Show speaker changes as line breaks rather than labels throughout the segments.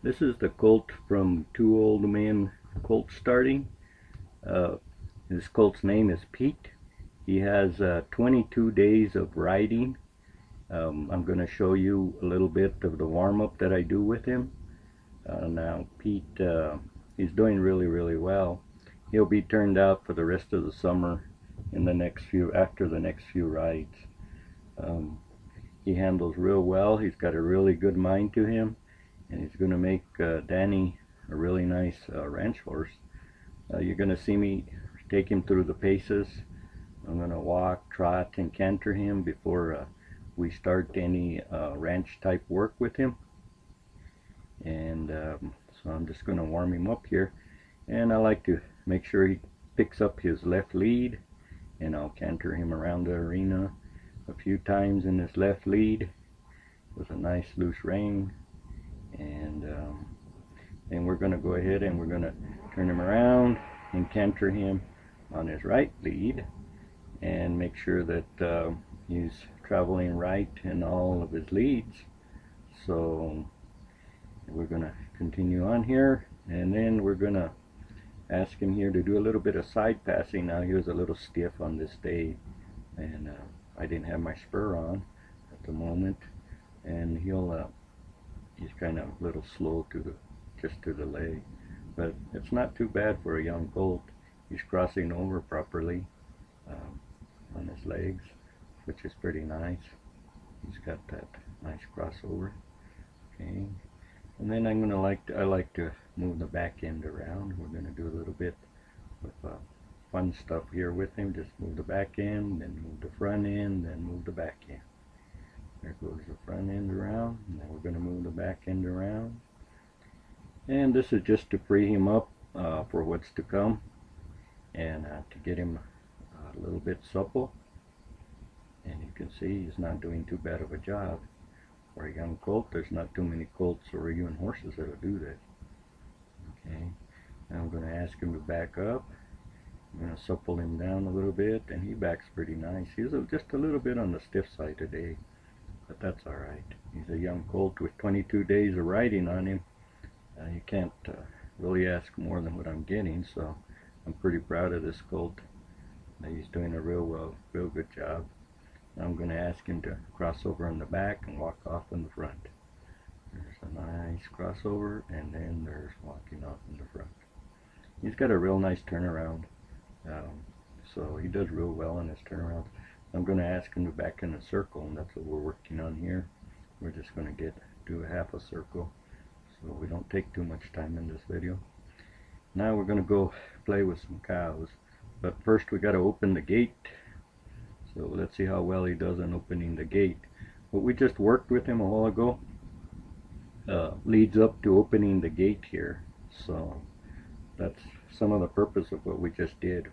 This is the Colt from Two Old Men Colt starting. Uh, this Colt's name is Pete. He has 22 days of riding. I'm going to show you a little bit of the warm-up that I do with him. Now Pete, he's doing really well. He'll be turned out for the rest of the summer in the next few, after the next few rides. Um, he handles real well. He's got a really good mind to him, and he's going to make Danny a really nice ranch horse. You're going to see me take him through the paces. I'm going to walk, trot, and canter him before we start any ranch type work with him. And so I'm just going to warm him up here, and I like to make sure he picks up his left lead, and I'll canter him around the arena a few times in his left lead with a nice loose rein. And then we're going to go ahead and we're going to turn him around and canter him on his right lead and make sure that he's traveling right in all of his leads. So we're going to continue on here, and then we're going to ask him here to do a little bit of side passing. Now he was a little stiff on this day, and I didn't have my spur on at the moment, and he's kind of a little slow to the just to the leg, but it's not too bad for a young colt. He's crossing over properly on his legs, which is pretty nice. He's got that nice crossover. Okay, and then I like to move the back end around. We're going to do a little bit of fun stuff here with him. Just move the back end, then move the front end, then move the back end. There goes the front end around, and then we're going to move the back end around. And this is just to free him up for what's to come, and to get him a little bit supple. And you can see he's not doing too bad of a job. For a young colt, there's not too many colts or even horses that'll do that. Okay, now I'm going to ask him to back up. I'm going to supple him down a little bit, and he backs pretty nice. He's just a little bit on the stiff side today, but that's alright. He's a young colt with 22 days of riding on him. You can't really ask more than what I'm getting, so I'm pretty proud of this colt. He's doing a real good job. Now I'm going to ask him to cross over on the back and walk off in the front. There's a nice crossover, and then there's walking off in the front. He's got a real nice turnaround, so he does real well on his turnaround. I'm going to ask him to back in a circle, and that's what we're working on here. We're just going to do a half a circle, so we don't take too much time in this video. Now we're going to go play with some cows, but first we got to open the gate. So let's see how well he does in opening the gate. What we just worked with him a while ago leads up to opening the gate here, so that's some of the purpose of what we just did.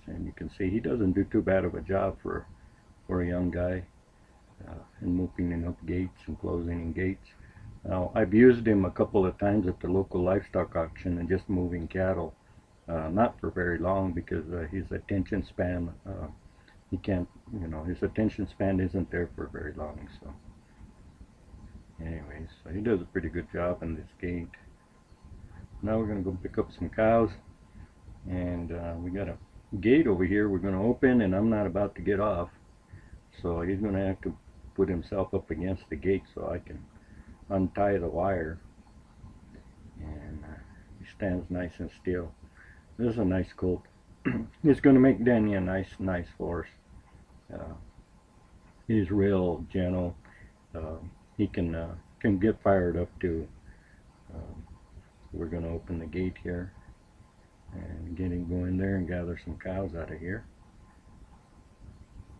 And you can see he doesn't do too bad of a job for a young guy in opening up gates and closing gates. Now, I've used him a couple of times at the local livestock auction and just moving cattle. Not for very long, because his attention span, he can't, his attention span isn't there for very long. So anyways, so he does a pretty good job in this gate. Now we're going to go pick up some cows, and we got a gate over here we're going to open, and I'm not about to get off, so he's going to have to put himself up against the gate so I can untie the wire, and he stands nice and still. This is a nice colt. It's going to make Danny a nice horse. He's real gentle. He can get fired up too. We're going to open the gate here and get him going there and gather some cows out of here.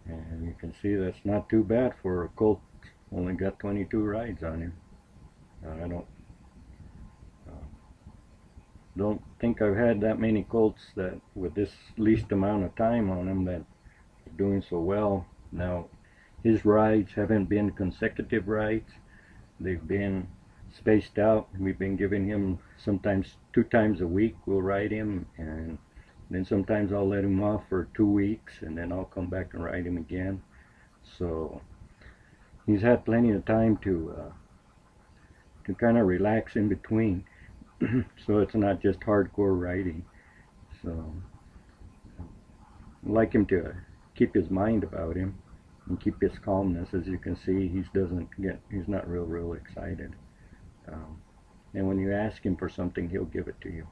And you can see that's not too bad for a colt. Only got 22 rides on him. I don't think I've had that many colts that with this least amount of time on them that are doing so well. Now, his rides haven't been consecutive rides. They've been spaced out. We've been giving him sometimes 2 times a week. We'll ride him, and then sometimes I'll let him off for 2 weeks, and then I'll come back and ride him again. So he's had plenty of time to to kind of relax in between. So it's not just hardcore riding. So I like him to keep his mind about him and keep his calmness. As you can see, he's not real excited. And when you ask him for something, he'll give it to you.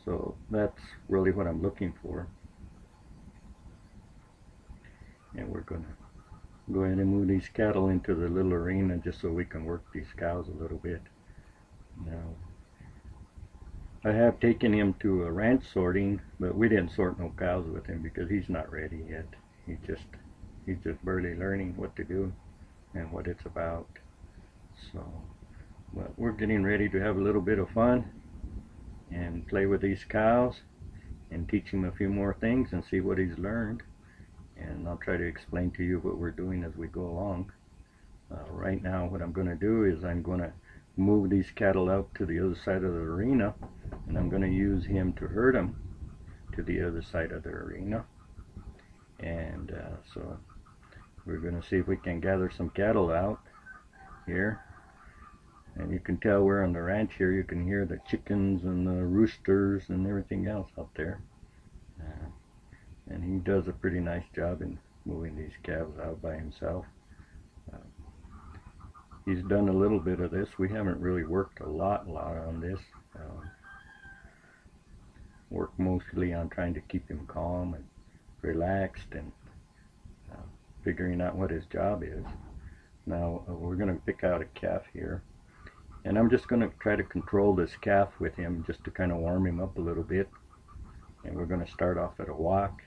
So that's really what I'm looking for. And we're going to go ahead and move these cattle into the little arena just so we can work these cows a little bit. Now, I have taken him to a ranch sorting, but we didn't sort no cows with him because he's not ready yet. He's just barely learning what to do and what it's about. So, but we're getting ready to have a little bit of fun and play with these cows and teach him a few more things and see what he's learned. And I'll try to explain to you what we're doing as we go along. Right now what I'm going to do is I'm going to move these cattle out to the other side of the arena, and I'm going to use him to herd them to the other side of the arena. And so we're going to see if we can gather some cattle out here. And you can tell we're on the ranch here. You can hear the chickens and the roosters and everything else out there. And he does a pretty nice job in moving these calves out by himself. He's done a little bit of this. We haven't really worked a lot on this. Worked mostly on trying to keep him calm and relaxed and figuring out what his job is. Now we're going to pick out a calf here. And I'm just going to try to control this calf with him just to kind of warm him up a little bit. And we're going to start off at a walk.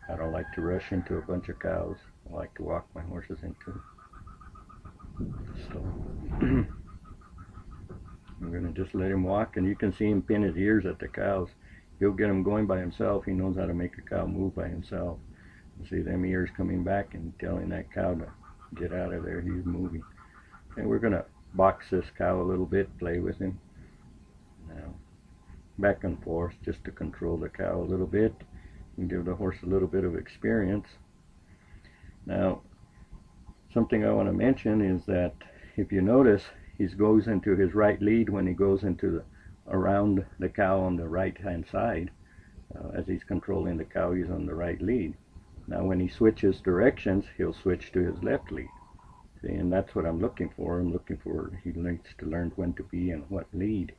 I don't like to rush into a bunch of cows. I like to walk my horses into. So I'm going to just let him walk, and you can see him pin his ears at the cows. He'll get him going by himself. He knows how to make a cow move by himself. You see them ears coming back and telling that cow to get out of there. He's moving. And we're going to box this cow a little bit, play with him. Now, back and forth just to control the cow a little bit and give the horse a little bit of experience. Now, something I want to mention is that if you notice, he goes into his right lead when he goes into around the cow on the right hand side. As he's controlling the cow, he's on the right lead. Now when he switches directions, he'll switch to his left lead. See, and that's what I'm looking for. He needs to learn when to be in what lead,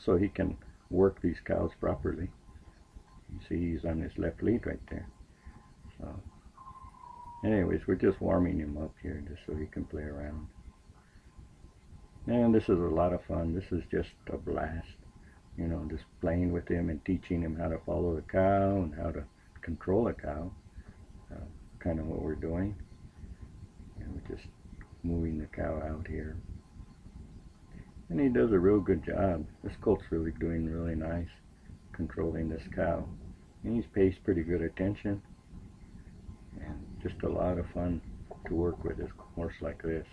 so he can work these cows properly. You see he's on his left lead right there. So anyways, we're just warming him up here just so he can play around. And this is a lot of fun. This is just a blast. You know, just playing with him and teaching him how to follow the cow and how to control a cow. Kind of what we're doing. And we're just moving the cow out here. And he does a real good job. This colt's really doing really nice controlling this cow. And he's pays pretty good attention. And just a lot of fun to work with this horse like this.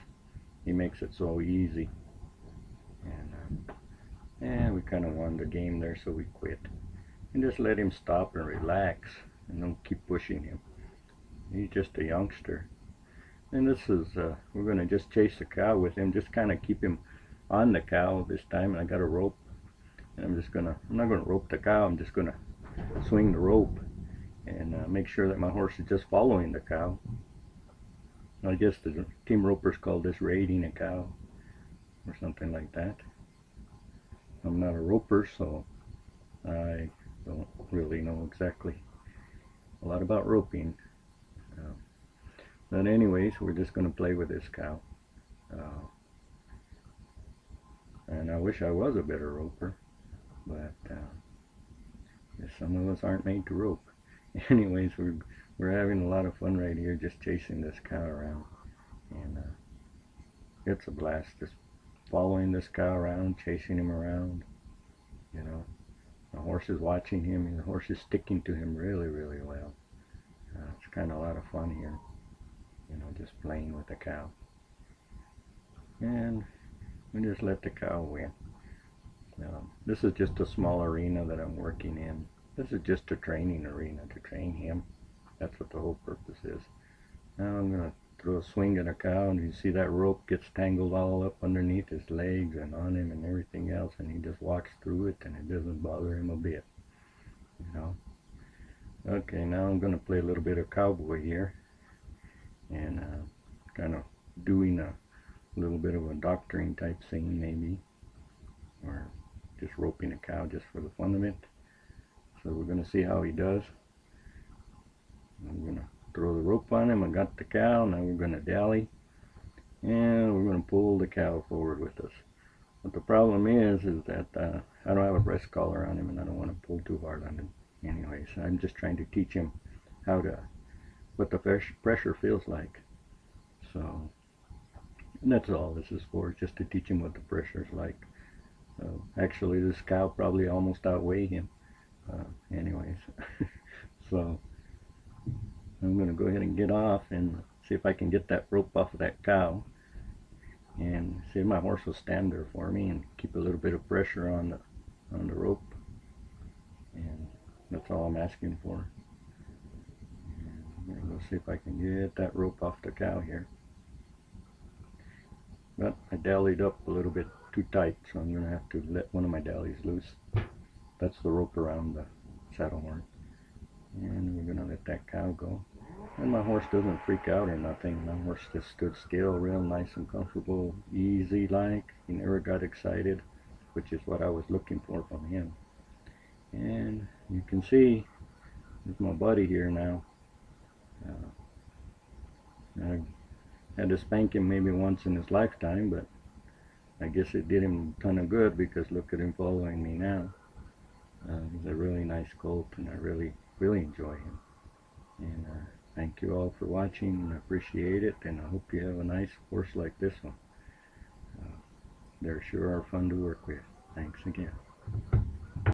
He makes it so easy. And we kind of won the game there, so we quit. And just let him stop and relax and don't keep pushing him. He's just a youngster. And this is, we're going to just chase the cow with him, just kind of keep him on the cow this time. I got a rope, and I'm not going to rope the cow, I'm just going to swing the rope and make sure that my horse is just following the cow. I guess the team ropers call this raiding a cow or something like that. I'm not a roper, so I don't really know exactly a lot about roping. But anyways, we're just going to play with this cow. And I wish I was a better roper, but some of us aren't made to rope. Anyways, we're having a lot of fun right here just chasing this cow around. And it's a blast just following this cow around, chasing him around. You know, the horse is watching him and the horse is sticking to him really well. It's kind of a lot of fun here. You know, just playing with the cow. And we just let the cow win. This is just a small arena that I'm working in. This is just a training arena to train him. That's what the whole purpose is. Now I'm going to throw a swing at a cow, and you see that rope gets tangled all up underneath his legs and on him and everything else, and he just walks through it and it doesn't bother him a bit, you know. Okay, now I'm going to play a little bit of cowboy here, and kind of doing a little bit of a doctoring type scene maybe, or just roping a cow just for the fun of it. So we're going to see how he does. I'm going to throw the rope on him. I got the cow. Now we're going to dally, and we're going to pull the cow forward with us. But the problem is that I don't have a breast collar on him, and I don't want to pull too hard on him anyway. So I'm just trying to teach him what the pressure feels like. So and that's all this is for, just to teach him what the pressure is like. Actually, this cow probably almost outweigh him. Anyways, so I'm going to go ahead and get off and see if I can get that rope off of that cow, and see if my horse will stand there for me and keep a little bit of pressure on the rope. And that's all I'm asking for. And I'm going to go see if I can get that rope off the cow here. But I dallied up a little bit too tight, so I'm going to have to let one of my dallies loose. That's the rope around the saddle horn. And we're going to let that cow go. And my horse doesn't freak out or nothing. My horse just stood still, real nice and comfortable, easy like. He never got excited, which is what I was looking for from him. And you can see, there's my buddy here now. I had to spank him maybe once in his lifetime, but I guess it did him a ton of good, because look at him following me now. He's a really nice colt, and I really enjoy him. And thank you all for watching, and I appreciate it, and I hope you have a nice horse like this one. They sure are fun to work with. Thanks again.